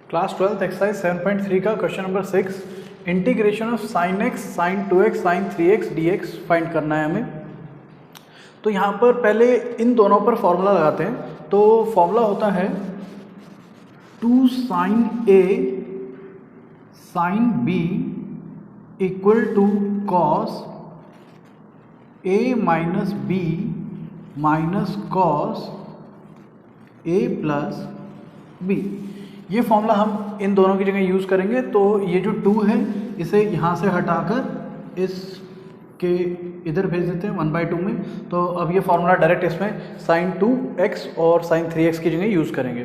Class 12 exercise 7.3 का question number 6 integration of sine x sine 2x sine 3x dx find करना है हमें। तो यहाँ पर पहले इन दोनों पर फॉर्मूला लगाते हैं। तो फॉर्मूला होता है 2 sine a sine b equal to cos a minus b minus cos a plus b। ये फॉर्मूला हम इन दोनों की जगह यूज़ करेंगे। तो ये जो 2 है इसे यहाँ से हटाकर इसके इधर भेज देते हैं 1/2 में। तो अब ये फॉर्मूला डायरेक्ट इसमें साइन 2x और साइन 3x की जगह यूज़ करेंगे।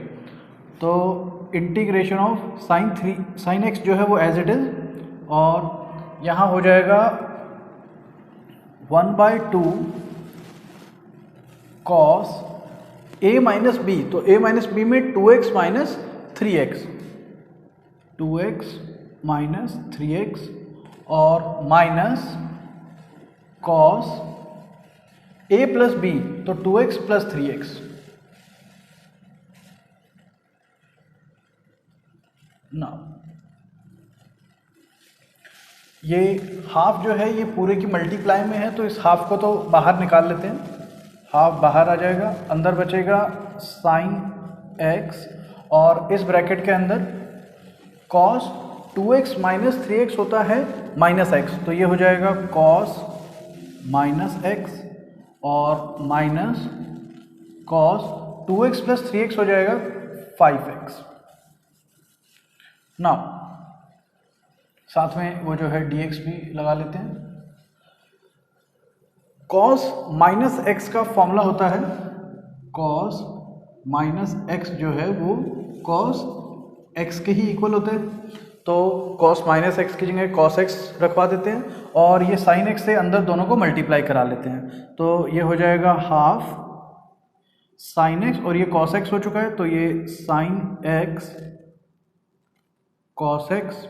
तो इंटीग्रेशन ऑफ साइन x जो है वो एज इट इज़, और यहाँ हो जाएगा 1/2 कॉस a माइनस b। तो a माइनस बी में 2x minus 3x, 2x minus 3x और minus cos a plus b, तो 2x प्लस 3x। ना ये हाफ जो है ये पूरे की मल्टीप्लाई में है, तो इस हाफ को तो बाहर निकाल लेते हैं। हाफ बाहर आ जाएगा, अंदर बचेगा साइन x और इस ब्रैकेट के अंदर cos 2x माइनस 3x होता है माइनस x, तो ये हो जाएगा cos माइनस x और minus cos 2x plus 3x हो जाएगा 5x। ना साथ में वो जो है dx भी लगा लेते हैं। cos माइनस x का फॉर्मूला होता है cos माइनस x जो है वो cos x के ही इक्वल होते हैं। तो cos माइनस x की जगह cos x रखवा देते हैं और ये sin x से अंदर दोनों को मल्टीप्लाई करा लेते हैं। तो ये हो जाएगा हाफ sin x और ये cos x हो चुका है, तो ये sin x cos x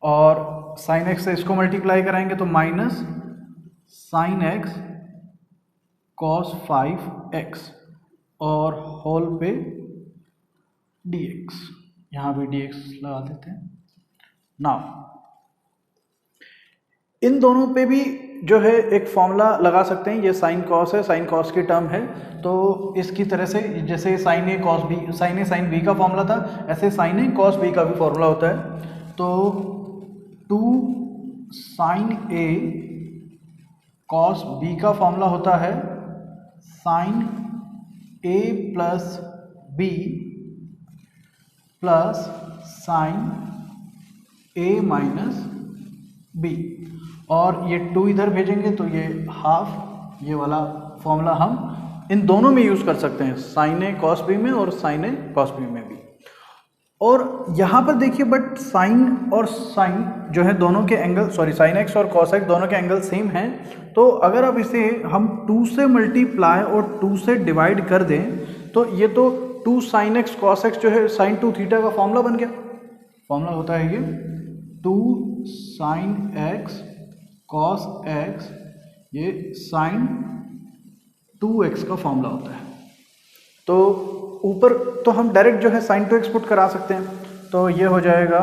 और sin x से इसको मल्टीप्लाई कराएंगे तो minus sin x cos 5x और होल पे dx, यहाँ भी dx लगा देते हैं। नाउ इन दोनों पे भी जो है एक फॉर्मूला लगा सकते हैं। ये साइन कॉस है, साइन कॉस की टर्म है, तो इसकी तरह से जैसे sign A cos B, sign A sine B का फॉर्मूला था, ऐसे साइन ए कॉस बी का भी फॉर्मूला होता है। तो 2 साइन ए कॉस बी का फॉर्मूला होता है sine a plus B plus sine a minus B, और ये 2 इधर भेजेंगे तो ये हाफ, ये वाला फॉर्मूला हम इन दोनों में यूज़ कर सकते हैं, साइन ए कॉस बी में और साइन ए कॉस बी में भी। और यहाँ पर देखिए बट साइन और साइन जो है दोनों के एंगल, सॉरी साइन एक्स और कॉस एक्स दोनों के एंगल सेम हैं। तो अगर अब इसे हम 2 से मल्टीप्लाई और 2 से डिवाइड कर दें तो ये तो 2 साइन एक्स कॉस एक्स जो है साइन 2 थीटा का फॉर्मूला बन गया। फॉर्मूला होता है ये 2 साइन एक्स कॉस एक्स, ये साइन 2x का फॉर्मूला होता है। तो ऊपर तो हम डायरेक्ट जो है साइन 2x पुट करा सकते हैं, तो ये हो जाएगा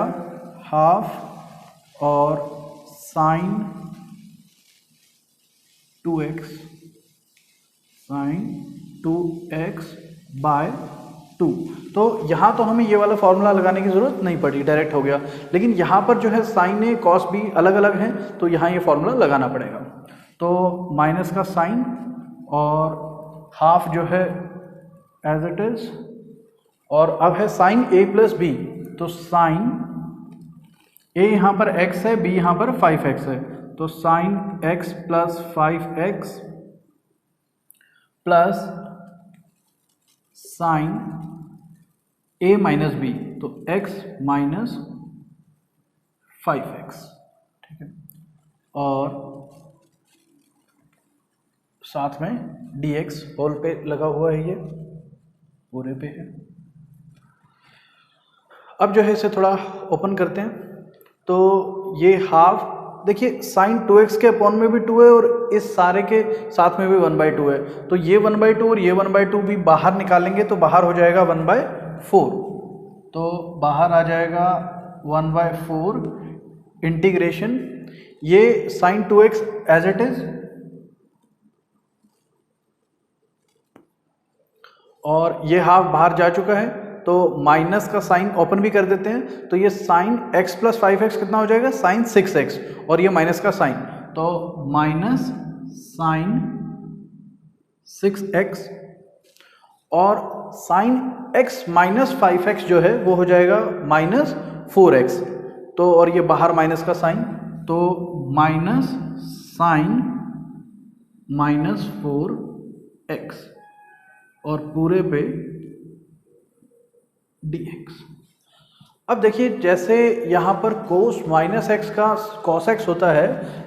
हाफ और sign 2x sign 2x bye 2। तो यहाँ तो हमें ये वाला फॉर्मूला लगाने की ज़रूरत नहीं पड़ी, डायरेक्ट हो गया। लेकिन यहाँ पर जो है साइन ए कॉस बी अलग अलग हैं, तो यहाँ ये फॉर्मूला लगाना पड़ेगा। तो माइनस का साइन और हाफ जो है एज इट इज, और अब है साइन a प्लस बी, तो साइन a यहाँ पर x है, b यहाँ पर 5x है, तो sine x plus 5x plus sine a minus B, तो x माइनस 5x, ठीक है। और साथ में dx होल पे लगा हुआ है, ये पूरे पे है। अब जो है इसे थोड़ा ओपन करते हैं, तो ये हाफ देखिए साइन 2x के अपॉन में भी 2 है और इस सारे के साथ में भी 1/2 है, तो ये 1/2 और ये 1/2 भी बाहर निकालेंगे तो बाहर हो जाएगा 1/4। तो बाहर आ जाएगा 1/4 इंटीग्रेशन, ये sign 2x as it is, और ये हाफ बाहर जा चुका है, तो माइनस का साइन ओपन भी कर देते हैं, तो ये साइन x प्लस 5x कितना हो जाएगा, साइन 6x, और ये माइनस का साइन, तो माइनस साइन 6x, और साइन x माइनस 5x जो है वो हो जाएगा माइनस 4x, तो और ये बाहर माइनस का साइन, तो माइनस साइन माइनस 4x और पूरे पे dx। अब देखिए जैसे यहाँ पर कोस माइनस एक्स का कॉस एक्स होता है,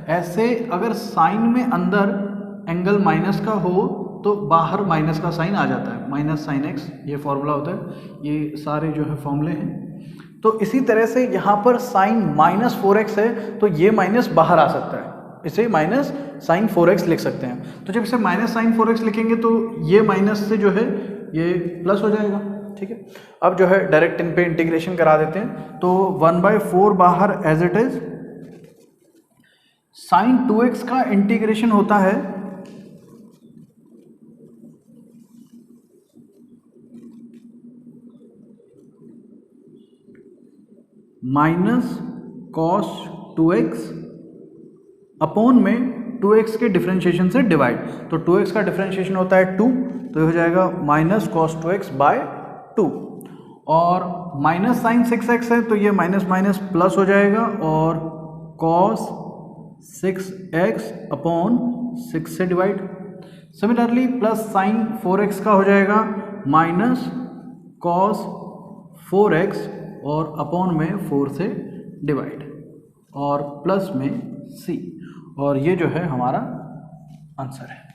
ऐसे अगर साइन में अंदर एंगल माइनस का हो तो बाहर माइनस का साइन आ जाता है, माइनस साइन एक्स, ये फॉर्मूला होता है, ये सारे जो है फॉर्मूले हैं। तो इसी तरह से यहाँ पर साइन माइनस 4x है, तो ये माइनस बाहर आ सकता है, इसे माइनस साइन 4x लिख सकते हैं। तो जब इसे माइनस साइन 4x लिखेंगे तो ये माइनस से जो है ये प्लस हो जाएगा, ठीक है। अब जो है डायरेक्ट इन पे इंटीग्रेशन करा देते हैं, तो 1/4 बाहर as it is, sign 2x का इंटीग्रेशन होता है माइनस कॉस 2x अपॉन में 2x के डिफरेंशिएशन से डिवाइड, तो 2x का डिफरेंशिएशन होता है 2, तो ये हो जाएगा माइनस कॉस 2x बाय 2, और माइनस साइन 6x है तो ये माइनस माइनस प्लस हो जाएगा, और कॉस 6x अपॉन 6 से divide. Similarly plus sign 4x का हो जाएगा माइनस कॉस 4x और अपॉन में 4 से डिवाइड, और प्लस में c, और ये जो है हमारा आंसर है।